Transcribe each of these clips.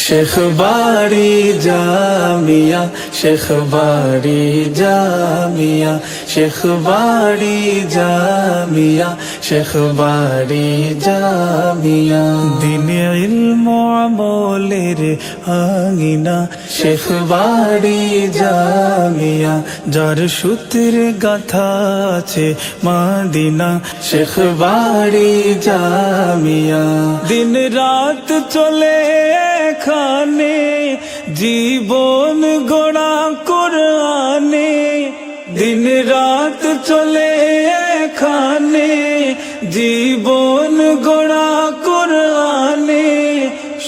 শেখ বাড়ি জামিয়া, শেখ বাড়ি জামিয়া, শেখ বাড়ি জামিয়া, শেখ বাড়ি জামিয়া। দিনে ইলম আমলের আঙিনা, শেখ বাড়ি জামিয়া। যার সূত্রে গাথা আছে মদিনা, শেখ বাড়ি জামিয়া। দিন রাত চলে এখানে, জীবন গড়া কোরআনে। দিন রাত চলে এখানে, জীবন গড়া কোরআনে।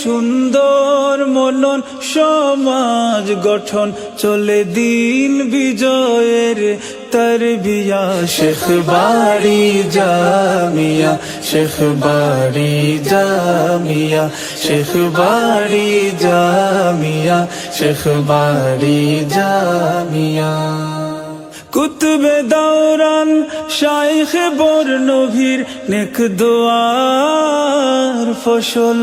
সুন্দর মনন সমাজ গঠন, চলে দিন বিজয়ের তরবিয়া। শেখ বাড়ি জামিয়া, শেখ বাড়ি জামিয়া, শেখ বাড়ি জামিয়া, শেখ বাড়ি জামিয়া। কুতুবে দৌরান শাইখ বরনভীর নেক দোয়ার ফসল,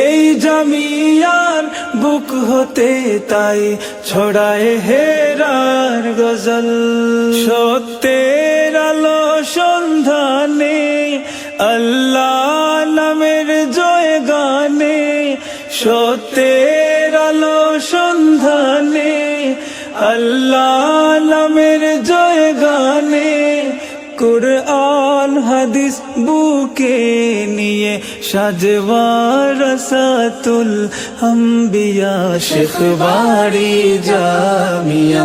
এই জামিয়ার বুক হতে তাই ছড়ায় হেরার গজল। সত্যের আলো সন্ধানে, আল্লাহ নামের জয় গানে। সত্যের আলো সন্ধানে, আল্লাহ নামের জয় গানে। কুরআন হাদিস বুকে নিয়ে সাজওয়ার রাসাতুল আম্বিয়া। শেখ বাড়ি জামিয়া।